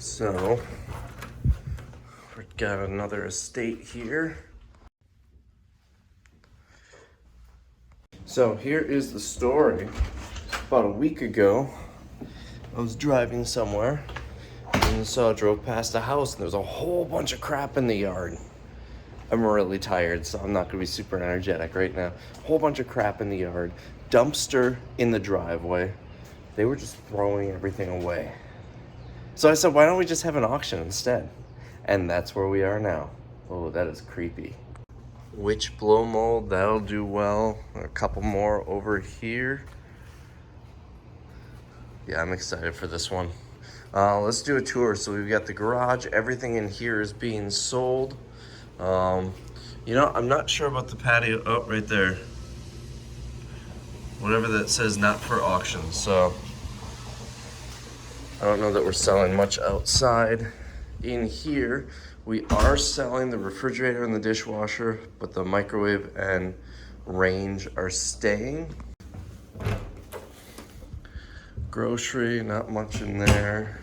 So, we've got another estate here. So here is the story. About a week ago, I was driving somewhere and I drove past a house and there was a whole bunch of crap in the yard. I'm really tired, so I'm not gonna be super energetic right now. Whole bunch of crap in the yard. Dumpster in the driveway. They were just throwing everything away. So I said, why don't we just have an auction instead? And that's where we are now. Oh, that is creepy. Witch blow mold, that'll do well. A couple more over here. Yeah, I'm excited for this one. Let's do a tour. So we've got the garage. Everything in here is being sold. You know, I'm not sure about the patio. Oh, right there. Whatever that says, not for auction. So I don't know that we're selling much outside. In here, we are selling the refrigerator and the dishwasher, but the microwave and range are staying. Grocery, not much in there.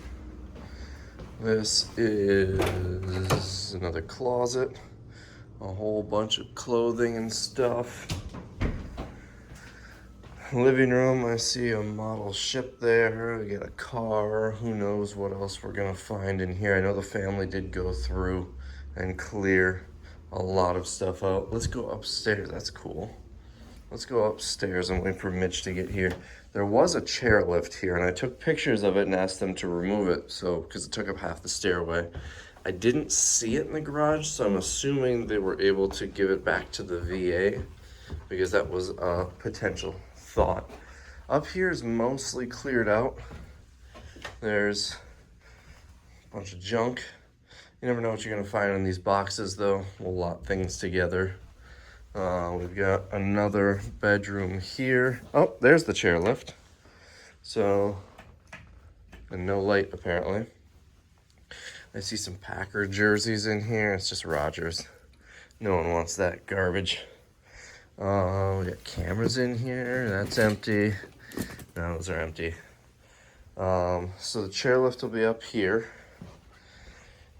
This is another closet. A whole bunch of clothing and stuff. Living room, I see a model ship there. We got a car. Who knows what else we're gonna find in here. I know the family did go through and clear a lot of stuff out. Let's go upstairs. That's cool. Let's go upstairs and wait for Mitch to get here. There was a chairlift here and I took pictures of it and asked them to remove it, so because it took up half the stairway. I didn't see it in the garage, so I'm assuming they were able to give it back to the VA because that was a potential thought. Up here is mostly cleared out. There's a bunch of junk. You never know what you're gonna find in these boxes though. We'll lot things together. We've got another bedroom here. Oh, there's the chairlift. So, and no light apparently. I see some Packer jerseys in here. It's just Rogers. No one wants that garbage. We got cameras in here. That's empty. No, those are empty. So the chairlift will be up here.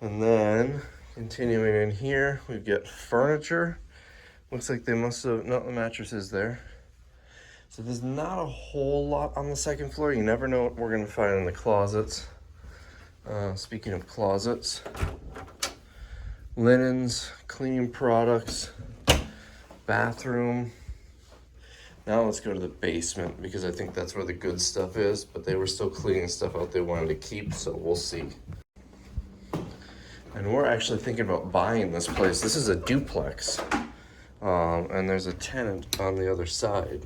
And then, continuing in here, we've got furniture. Looks like they must have, no, the mattress is there. So there's not a whole lot on the second floor. You never know what we're gonna find in the closets. Speaking of closets, linens, cleaning products, bathroom. Now let's go to the basement because I think that's where the good stuff is, but they were still cleaning stuff out they wanted to keep, so we'll see. And we're actually thinking about buying this place. This is a duplex. And there's a tenant on the other side.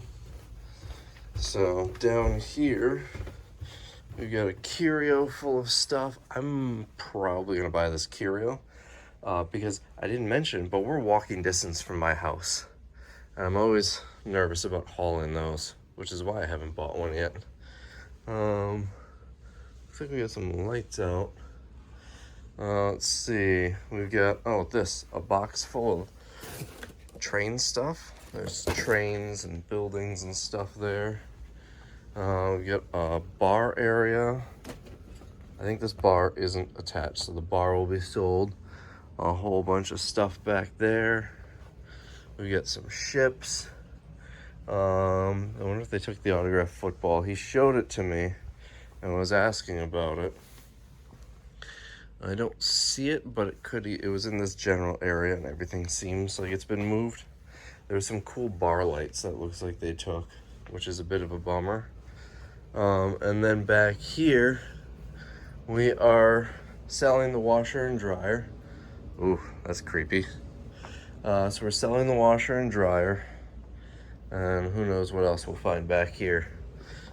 So down here, we've got a curio full of stuff. I'm probably gonna buy this curio because I didn't mention, but we're walking distance from my house. And I'm always nervous about hauling those, which is why I haven't bought one yet. Looks like we got some lights out. Let's see, we've got, oh, a box full of train stuff. There's trains and buildings and stuff there. We got a bar area. I think this bar isn't attached, so the bar will be sold. A whole bunch of stuff back there. We got some ships. I wonder if they took the autographed football. He showed it to me and was asking about it. I don't see it, but it was in this general area and everything seems like it's been moved. There's some cool bar lights that looks like they took, which is a bit of a bummer. And then back here, we are selling the washer and dryer. Ooh, that's creepy. So we're selling the washer and dryer. And who knows what else we'll find back here.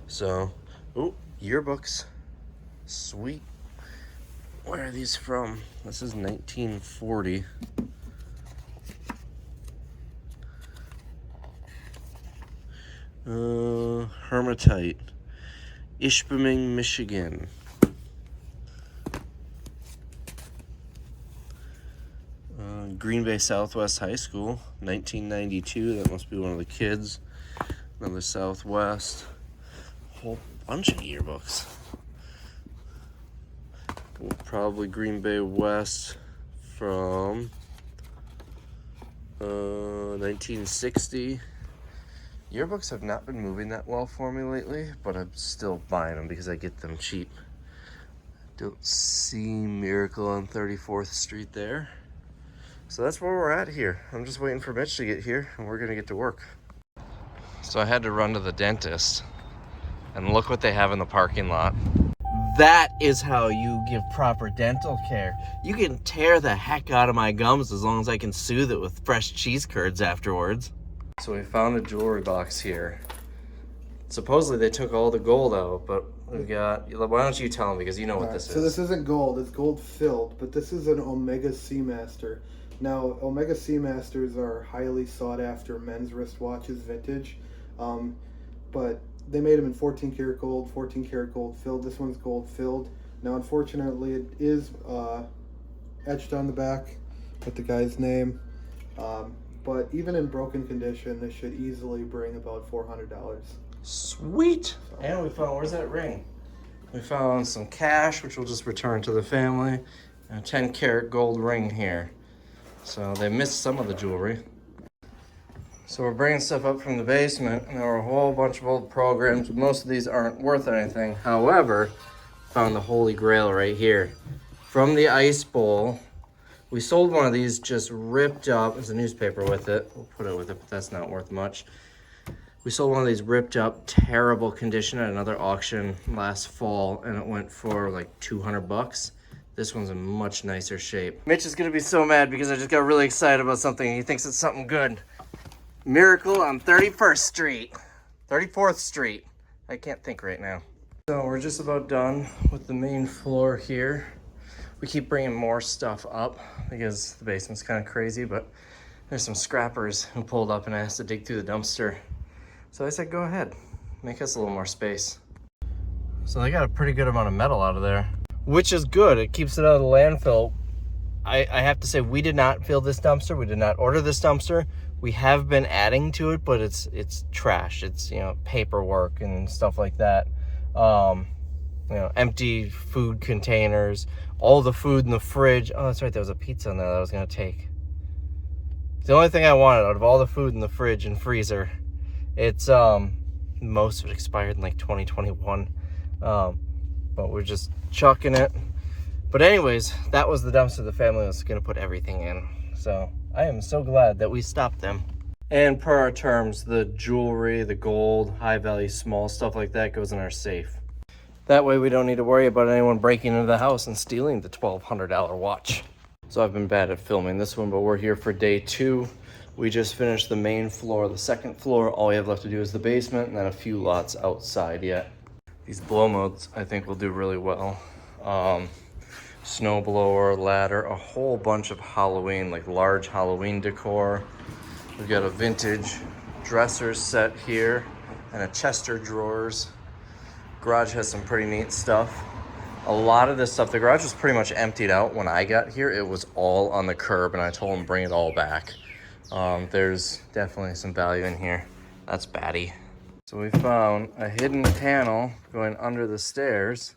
So, ooh, yearbooks. Sweet. Where are these from? This is 1940. Hermitite. Ishpeming, Michigan. Green Bay Southwest High School, 1992. That must be one of the kids. Another Southwest. Whole bunch of yearbooks. probably Green Bay West from 1960. Yearbooks have not been moving that well for me lately, but I'm still buying them because I get them cheap. Don't see Miracle on 34th Street there. So that's where we're at here. I'm just waiting for Mitch to get here and we're gonna get to work. So I had to run to the dentist and look what they have in the parking lot. That is how you give proper dental care. You can tear the heck out of my gums as long as I can soothe it with fresh cheese curds afterwards. So we found a jewelry box here. Supposedly they took all the gold out, but we've got, why don't you tell them, because you know what this is. So this isn't gold, it's gold filled, but this is an Omega Seamaster. Now, Omega Seamasters are highly sought after men's wristwatches, vintage, but they made them in 14 karat gold filled. This one's gold filled. Now, unfortunately, it is etched on the back with the guy's name, but even in broken condition, this should easily bring about $400. Sweet. And we found, where's that ring? We found some cash, which we'll just return to the family, and a 10 karat gold ring here. So they missed some of the jewelry. So we're bringing stuff up from the basement, and there were a whole bunch of old programs. Most of these aren't worth anything. However, found the Holy Grail right here. From the ice bowl. We sold one of these just ripped up. There's a newspaper with it. We'll put it with it, but that's not worth much. We sold one of these ripped up, terrible condition at another auction last fall, and it went for like 200 bucks. This one's in much nicer shape. Mitch is gonna be so mad because I just got really excited about something. He thinks it's something good. Miracle on 31st Street, 34th Street. I can't think right now. So we're just about done with the main floor here. We keep bringing more stuff up because the basement's kind of crazy, but there's some scrappers who pulled up and asked to dig through the dumpster. So I said, go ahead, make us a little more space. So they got a pretty good amount of metal out of there, which is good. It keeps it out of the landfill. I have to say, we did not fill this dumpster. We did not order this dumpster. We have been adding to it, but it's trash. It's, you know, paperwork and stuff like that. You know, empty food containers, all the food in the fridge. Oh, that's right, there was a pizza in there that I was gonna take. It's the only thing I wanted out of all the food in the fridge and freezer. It's most of it expired in like 2021, but we're just chucking it. But anyways, that was the dumpster the family was gonna put everything in. So I am so glad that we stopped them. And per our terms, the jewelry, the gold, high value, small stuff like that goes in our safe. That way we don't need to worry about anyone breaking into the house and stealing the $1,200 watch. So I've been bad at filming this one, but we're here for day 2. We just finished the main floor, the second floor. All we have left to do is the basement and then a few lots outside yet. These blow modes I think will do really well. Snow blower, ladder, a whole bunch of Halloween, like large Halloween decor. We've got a vintage dresser set here and a chest of drawers. Garage has some pretty neat stuff. A lot of this stuff, the garage was pretty much emptied out when I got here. It was all on the curb and I told them bring it all back. There's definitely some value in here. That's batty. So we found a hidden panel going under the stairs.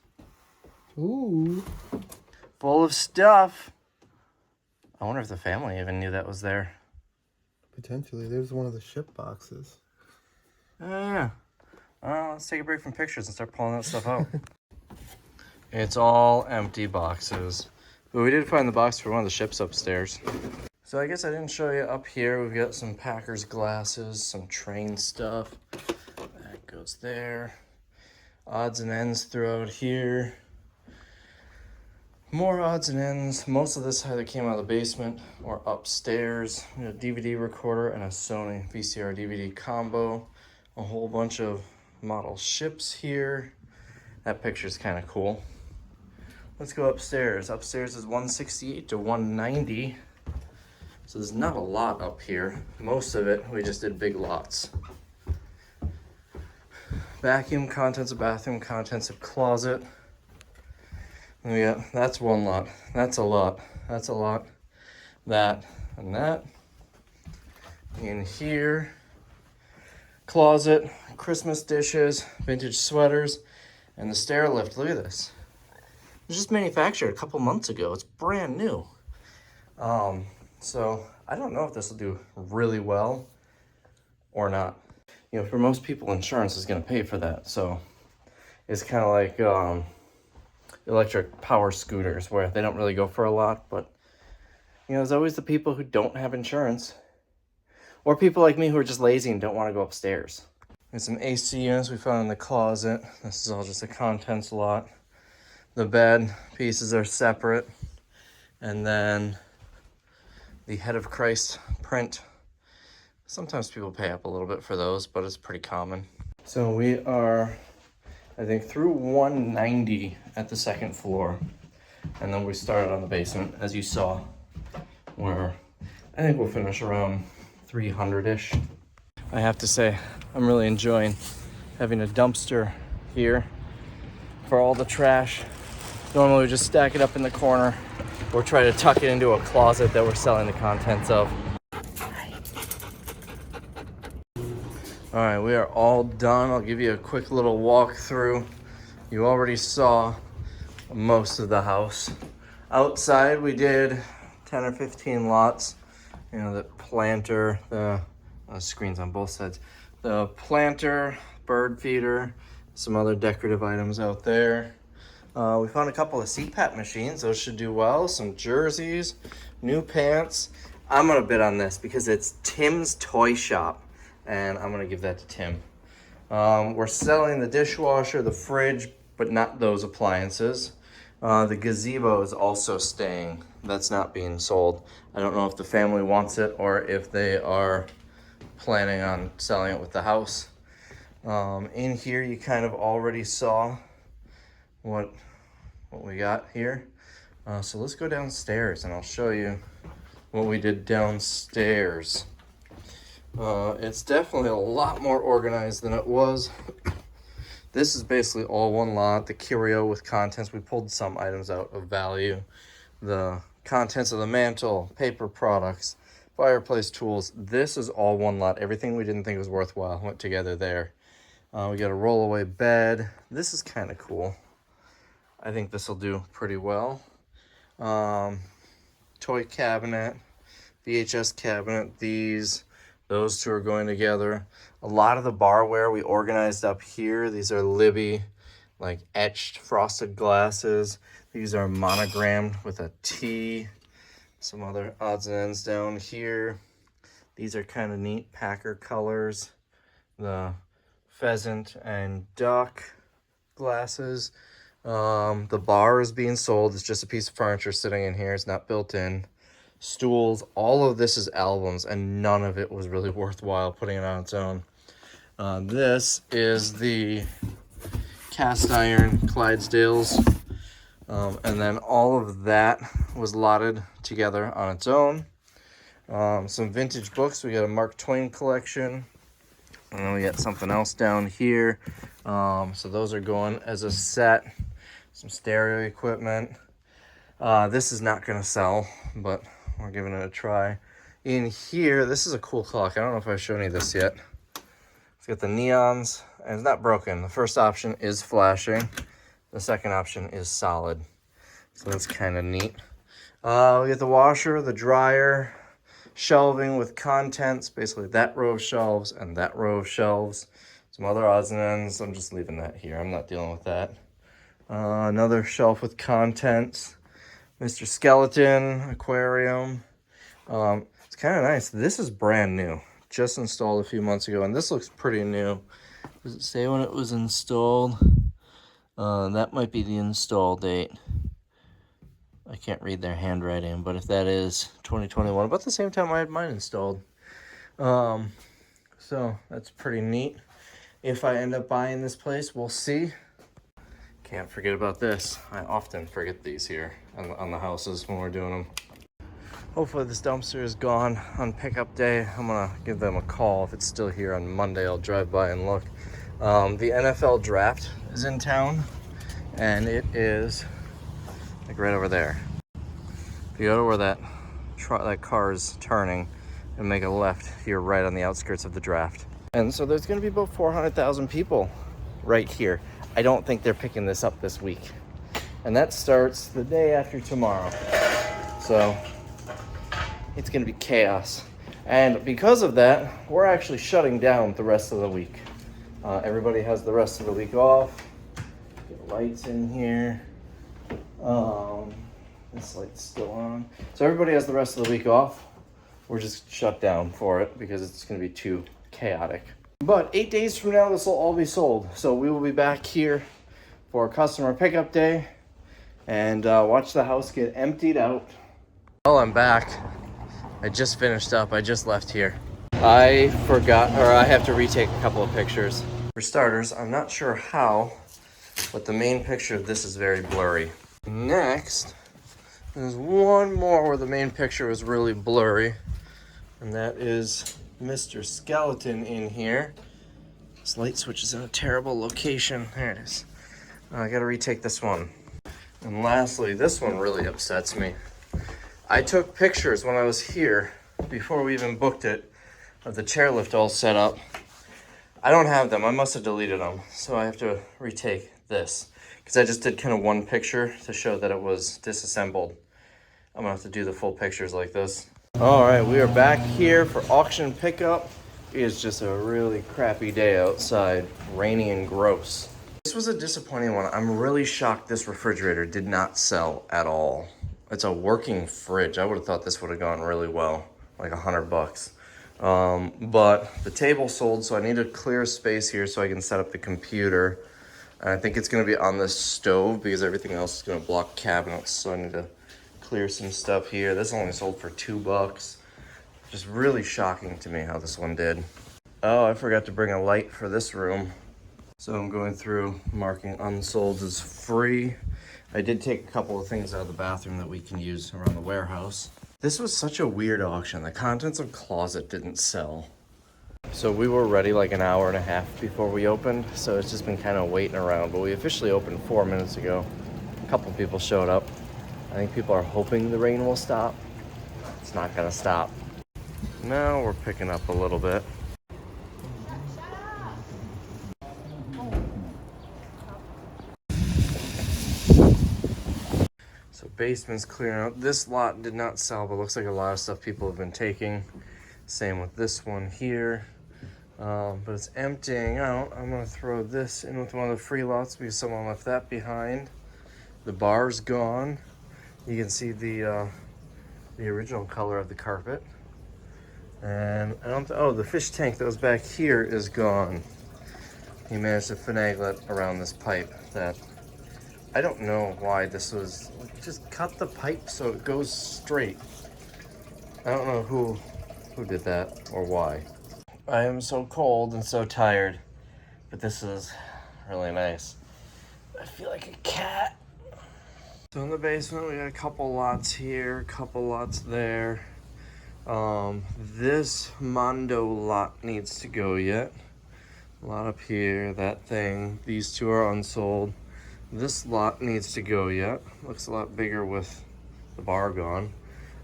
Ooh. Full of stuff. I wonder if the family even knew that was there. Potentially. There's one of the ship boxes. Oh, yeah. Let's take a break from pictures and start pulling that stuff out. It's all empty boxes. But we did find the box for one of the ships upstairs. So I guess I didn't show you up here. We've got some Packers glasses, some train stuff. That goes there. Odds and ends throughout here. More odds and ends. Most of this either came out of the basement or upstairs. We got a DVD recorder and a Sony VCR DVD combo. A whole bunch of model ships here. That picture's kind of cool. Let's go upstairs. Upstairs is 168 to 190. So there's not a lot up here. Most of it, we just did big lots. Vacuum, contents of bathroom, contents of closet. And we got, that's one lot. That's a lot. That's a lot. That and that. In here, closet, Christmas dishes, vintage sweaters, and the stair lift. Look at this. was just manufactured a couple months ago. It's brand new. So I don't know if this will do really well or not. You know, for most people, insurance is going to pay for that. So it's kind of like electric power scooters where they don't really go for a lot. But, you know, there's always the people who don't have insurance, or people like me who are just lazy and don't want to go upstairs. There's some AC units we found in the closet. This is all just a contents lot. The bed pieces are separate. And then the Head of Christ print. Sometimes people pay up a little bit for those, but it's pretty common. So we are, I think, through 190 at the second floor. And then we started on the basement, as you saw, where I think we'll finish around 300-ish. I have to say, I'm really enjoying having a dumpster here for all the trash. Normally we just stack it up in the corner or try to tuck it into a closet that we're selling the contents of. All right, we are all done. I'll give you a quick little walkthrough. You already saw most of the house. Outside we did 10 or 15 lots. You know, the planter, the screens on both sides. The planter, bird feeder, some other decorative items out there. We found a couple of CPAP machines. Those should do well. Some jerseys, new pants. I'm gonna bid on this because it's Tim's Toy Shop, and I'm gonna give that to Tim. We're selling the dishwasher, the fridge, but not those appliances. The gazebo is also staying. That's not being sold. I don't know if the family wants it or if they are planning on selling it with the house. In here, you kind of already saw what we got here. So let's go downstairs and I'll show you what we did downstairs. It's definitely a lot more organized than it was. This is basically all one lot. The curio with contents. We pulled some items out of value. The contents of the mantle, paper products, fireplace tools. This is all one lot. Everything we didn't think was worthwhile went together there. We got a rollaway bed. This is kind of cool. I think this will do pretty well. Toy cabinet, VHS cabinet, those two are going together. A lot of the barware we organized up here. These are Libby, like etched frosted glasses. These are monogrammed with a T. Some other odds and ends down here. These are kind of neat Packer colors. The pheasant and duck glasses. The bar is being sold. It's just a piece of furniture sitting in here. It's not built in. Stools. All of this is albums, and none of it was really worthwhile putting it on its own. This is the cast iron Clydesdales. And then all of that was lotted together on its own. Some vintage books. We got a Mark Twain collection. And then we got something else down here. So those are going as a set. Some stereo equipment. This is not going to sell, but we're giving it a try. In here, this is a cool clock. I don't know if I've shown you this yet. It's got the neons, and it's not broken. The first option is flashing. The second option is solid. So that's kind of neat. We get the washer, the dryer, shelving with contents, basically that row of shelves and that row of shelves. Some other odds and ends. I'm just leaving that here. I'm not dealing with that. Another shelf with contents. Mr. Skeleton aquarium. It's kind of nice. This is brand new. Just installed a few months ago, and this looks pretty new. Does it say when it was installed? That might be the install date. I can't read their handwriting, but if that is 2021, about the same time I had mine installed. So that's pretty neat. If I end up buying this place, we'll see. Can't forget about this. I often forget these here on the houses when we're doing them. Hopefully this dumpster is gone on pickup day. I'm gonna give them a call. If it's still here on Monday, I'll drive by and look. The NFL draft is in town, and it is like right over there. If you go to where that car is turning and make a left, you're right on the outskirts of the draft. And so there's gonna be about 400,000 people right here. I don't think they're picking this up this week. and that starts the day after tomorrow. So it's gonna be chaos. And because of that, we're actually shutting down the rest of the week. Everybody has the rest of the week off. Get lights in here. This light's still on. So everybody has the rest of the week off. We're just shut down for it because it's gonna be too chaotic. But 8 days from now, this will all be sold. So we will be back here for customer pickup day and watch the house get emptied out. Well, I'm back. I just finished up. I just left here. I forgot, or I have to retake a couple of pictures. For starters, I'm not sure how, but the main picture of this is very blurry. Next, there's one more where the main picture is really blurry, and that is Mr. Skeleton in here. This light switch is in a terrible location. There it is. I gotta retake this one. And lastly, this one really upsets me. I took pictures when I was here, before we even booked it, of the chairlift all set up. I don't have them. I must have deleted them. So I have to retake this. Because I just did kind of one picture to show that it was disassembled. I'm gonna have to do the full pictures like this. All right, we are back here for auction pickup. It is just a really crappy day outside, rainy and gross. This was a disappointing one. I'm really shocked this refrigerator did not sell at all. It's a working fridge. I would have thought this would have gone really well, like $100. But the table sold, so I need to clear space here so I can set up the computer. And I think it's gonna be on this stove because everything else is gonna block cabinets. So I need to clear some stuff here. This only sold for $2. Just really shocking to me how this one did. Oh, I forgot to bring a light for this room. So I'm going through marking unsold as free. I did take a couple of things out of the bathroom that we can use around the warehouse. This was such a weird auction. The contents of closet didn't sell. So we were ready like an hour and a half before we opened. So it's just been kind of waiting around, but we officially opened 4 minutes ago. A couple of people showed up. I think people are hoping the rain will stop. It's not gonna stop. Now we're picking up a little bit. So basement's clearing out. This lot did not sell, but looks like a lot of stuff people have been taking. Same with this one here. But it's emptying out. I'm gonna throw this in with one of the free lots because someone left that behind. The bar's gone. You can see the original color of the carpet. And the fish tank that was back here is gone. He managed to finagle it around this pipe that I don't know why this was, just cut the pipe so it goes straight. I don't know who did that or why. I am so cold and so tired, but this is really nice. I feel like a cat. So in the basement, we got a couple lots here, a couple lots there. This Mondo lot needs to go yet. A lot up here, that thing. These two are unsold. This lot needs to go yet. Looks a lot bigger with the bar gone.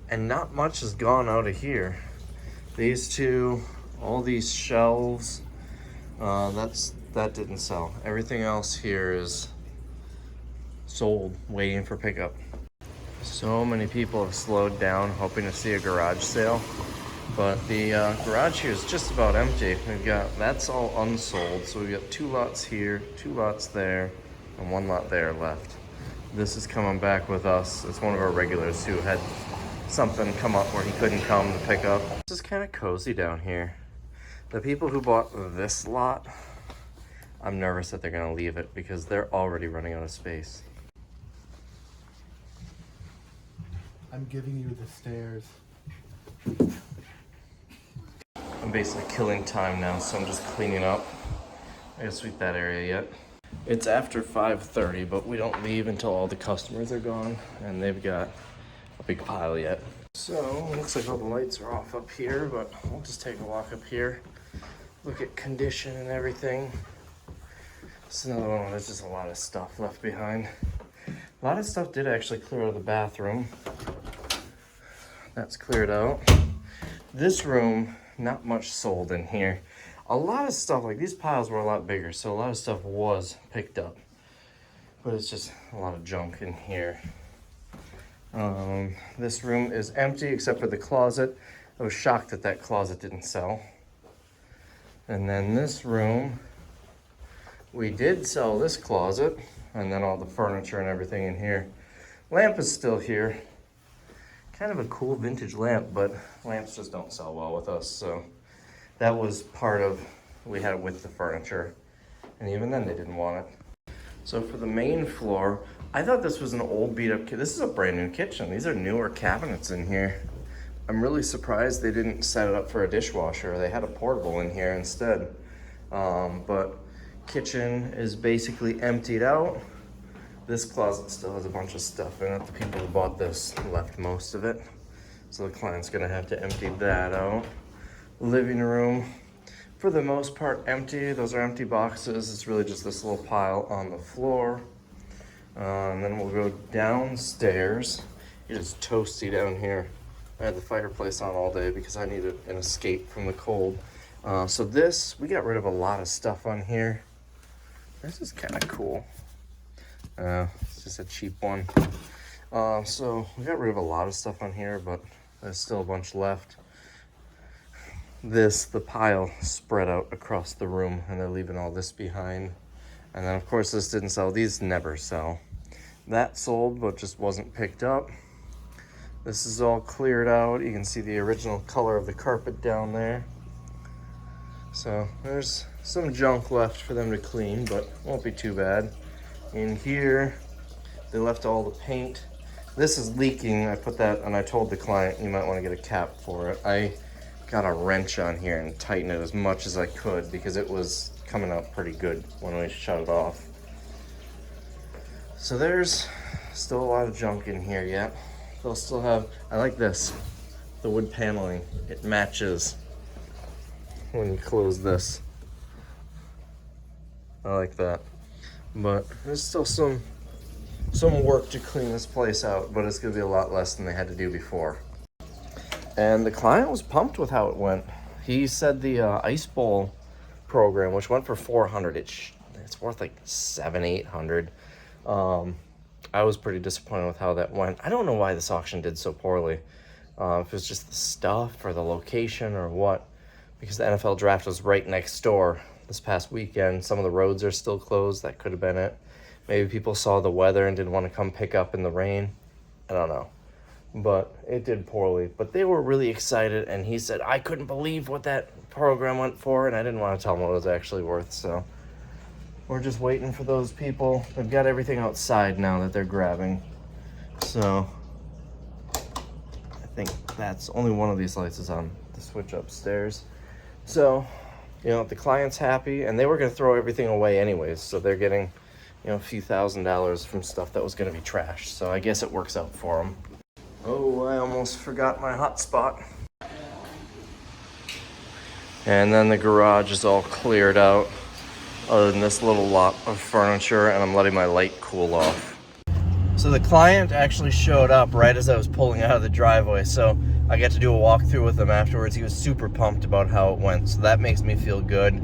And not much has gone out of here. These two, all these shelves, that didn't sell. Everything else here is sold, waiting for pickup. So many people have slowed down, hoping to see a garage sale. But the garage here is just about empty. That's all unsold. So we've got 2 lots here, 2 lots there, and 1 lot there left. This is coming back with us. It's one of our regulars who had something come up where he couldn't come to pick up. This is kind of cozy down here. The people who bought this lot, I'm nervous that they're gonna leave it because they're already running out of space. I'm giving you the stairs. I'm basically killing time now, so I'm just cleaning up. I gotta sweep that area yet. It's after 5:30, but we don't leave until all the customers are gone, and they've got a big pile yet. So, it looks like all the lights are off up here, but we'll just take a walk up here, look at condition and everything. It's another one where there's just a lot of stuff left behind. A lot of stuff did actually clear out of the bathroom. That's cleared out. This room, not much sold in here. A lot of stuff, like these piles were a lot bigger, so a lot of stuff was picked up. but it's just a lot of junk in here. This room is empty except for the closet. I was shocked that that closet didn't sell. And then this room, we did sell this closet, and then all the furniture and everything in here. Lamp is still here. Kind of a cool vintage lamp, but lamps just don't sell well with us, so that was part of, we had it with the furniture, and even then they didn't want it. So for the main floor, I thought this was an old beat up kitchen. This is a brand new kitchen. These are newer cabinets in here. I'm really surprised they didn't set it up for a dishwasher. They had a portable in here instead. But kitchen is basically emptied out. This closet still has a bunch of stuff in it. The people who bought this left most of it. So the client's gonna have to empty that out. Living room, for the most part, empty. Those are empty boxes. It's really just this little pile on the floor. And then we'll go downstairs. It is toasty down here. I had the fireplace on all day because I needed an escape from the cold. So we got rid of a lot of stuff on here. This is kind of cool. It's just a cheap one. So we got rid of a lot of stuff on here, but there's still a bunch left. The pile spread out across the room, and they're leaving all this behind. And then of course this didn't sell. These never sell. That sold, but just wasn't picked up. This is all cleared out. You can see the original color of the carpet down there. So there's some junk left for them to clean, but won't be too bad. In here, they left all the paint. This is leaking. I put that, and I told the client you might want to get a cap for it. I got a wrench on here and tightened it as much as I could because it was coming out pretty good when we shut it off. So there's still a lot of junk in here yet. They'll still have, I like this, the wood paneling. It matches when you close this. I like that. But there's still some work to clean this place out, but it's gonna be a lot less than they had to do before. And the client was pumped with how it went. He said the ice bowl program, which went for $400, it's worth like $700-800. I was pretty disappointed with how that went. I don't know why this auction did so poorly. If it was just the stuff or the location or what, because the NFL draft was right next door this past weekend. Some of the roads are still closed. That could have been it. Maybe people saw the weather and didn't want to come pick up in the rain. I don't know. But it did poorly. But they were really excited, and he said, I couldn't believe what that program went for, and I didn't want to tell him what it was actually worth, so we're just waiting for those people. They've got everything outside now that they're grabbing. So I think that's only one of these lights is on the switch upstairs. So, you know, the client's happy, and they were going to throw everything away anyways. So they're getting, you know, a few $1,000s from stuff that was going to be trashed. So I guess it works out for them. Oh, I almost forgot my hotspot. And then the garage is all cleared out, other than this little lot of furniture, and I'm letting my light cool off. So the client actually showed up right as I was pulling out of the driveway, so I got to do a walkthrough with him afterwards. He was super pumped about how it went, so that makes me feel good.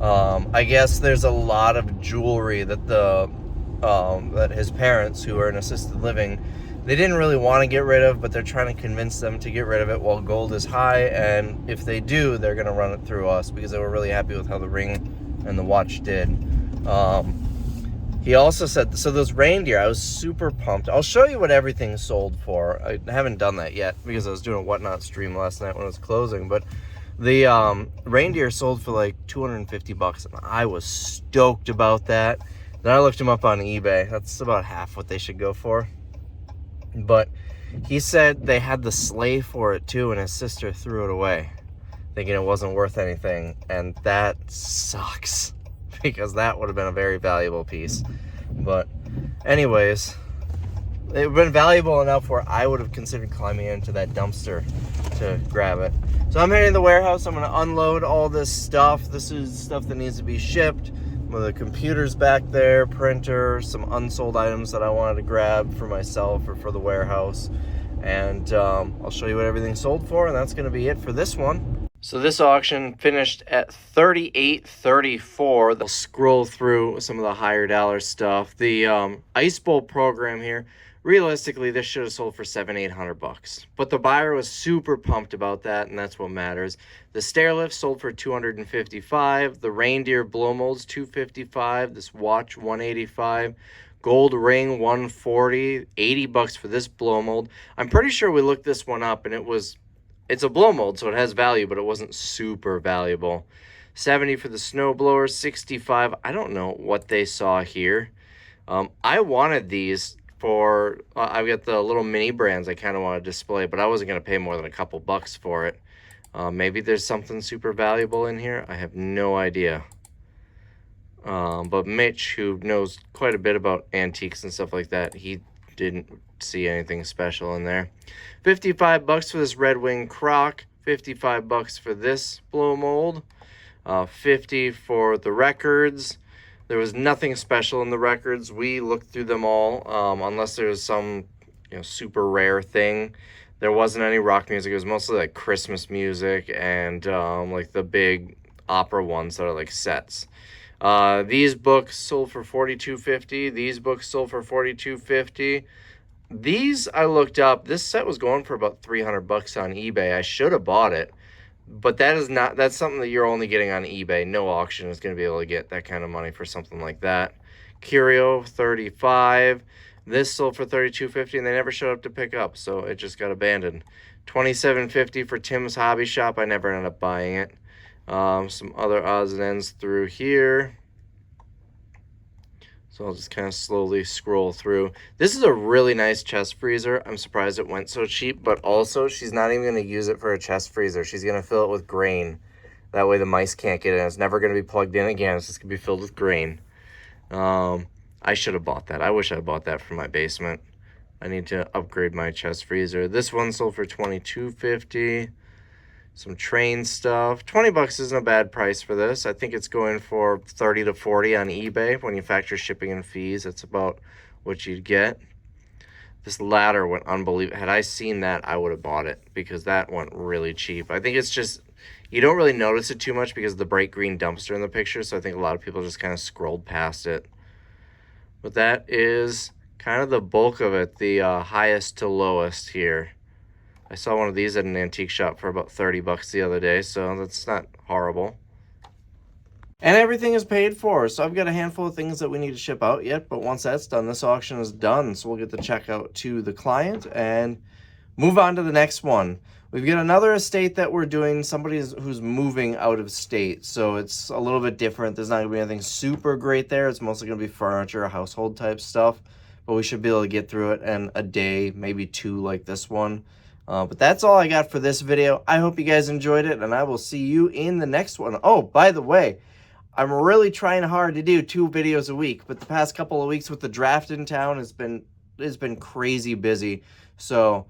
I guess there's a lot of jewelry that that his parents, who are in assisted living, they didn't really want to get rid of, but they're trying to convince them to get rid of it while gold is high, and if they do, they're going to run it through us because they were really happy with how the ring and the watch did. He also said, so those reindeer, I was super pumped. I'll show you what everything sold for. I haven't done that yet because I was doing a Whatnot stream last night when it was closing, but the reindeer sold for like $250, and I was stoked about that. Then I looked them up on eBay. That's about half what they should go for. But he said they had the sleigh for it too, and his sister threw it away, thinking it wasn't worth anything, and that sucks because that would have been a very valuable piece. But anyways, it would have been valuable enough where I would have considered climbing into that dumpster to grab it. So I'm heading to the warehouse. I'm going to unload all this stuff. This is stuff that needs to be shipped. The computer's back there, printer, some unsold items that I wanted to grab for myself or for the warehouse. And I'll show you what everything sold for, and that's going to be it for this one. So this auction finished at $38.34. I'll scroll through some of the higher dollar stuff. The Ice Bowl program here, realistically, this should have sold for $700-800, but the buyer was super pumped about that, and that's what matters. The stair lift sold for $255. The reindeer blow molds $255. This watch $185. Gold ring $140. $80 for this blow mold. I'm pretty sure we looked this one up, and it's a blow mold, so it has value, but it wasn't super valuable. $70 for the snowblower, $65. I don't know what they saw here. I wanted these for, I've got the little mini brands I kind of want to display, but I wasn't going to pay more than a couple bucks for it. Maybe there's something super valuable in here. I have no idea. But Mitch, who knows quite a bit about antiques and stuff like that, he didn't see anything special in there. $55 for this Red Wing crock. $55 for this blow mold. $50 for the records. There was nothing special in the records. We looked through them all, unless there was some super rare thing. There wasn't any rock music. It was mostly like Christmas music and like the big opera ones that are like sets. These books sold for $42.50. These books sold for $42.50. These I looked up. This set was going for about $300 on eBay. I should have bought it, but that's something that you're only getting on eBay. No auction is going to be able to get that kind of money for something like that. Curio $35. This sold for $32.50, and they never showed up to pick up, so it just got abandoned. $27.50 for Tim's Hobby Shop. I never ended up buying it. Some other odds and ends through here. So I'll just kind of slowly scroll through. This is a really nice chest freezer. I'm surprised it went so cheap, but also she's not even going to use it for a chest freezer. She's going to fill it with grain. That way the mice can't get in. It's never going to be plugged in again. It's just going to be filled with grain. I should have bought that. I wish I bought that for my basement. I need to upgrade my chest freezer. This one sold for $22.50. Some train stuff. $20 isn't a bad price for this. I think it's going for $30 to $40 on eBay. When you factor shipping and fees, that's about what you'd get. This ladder went unbelievable. Had I seen that, I would have bought it because that went really cheap. I think it's just, you don't really notice it too much because of the bright green dumpster in the picture, so I think a lot of people just kind of scrolled past it. But that is kind of the bulk of it, the highest to lowest here. I saw one of these at an antique shop for about $30 the other day, so that's not horrible. And everything is paid for, so I've got a handful of things that we need to ship out yet, but once that's done, this auction is done, so we'll get the check out to the client and move on to the next one. We've got another estate that we're doing, somebody who's moving out of state, so it's a little bit different. There's not going to be anything super great there. It's mostly going to be furniture, household type stuff, but we should be able to get through it in a day, maybe two like this one. But that's all I got for this video. I hope you guys enjoyed it, and I will see you in the next one. Oh, by the way, I'm really trying hard to do 2 videos a week, but the past couple of weeks with the draft in town has been crazy busy. So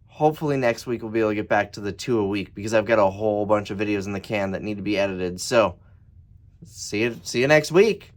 hopefully next week we'll be able to get back to the 2 a week because I've got a whole bunch of videos in the can that need to be edited. So see you next week.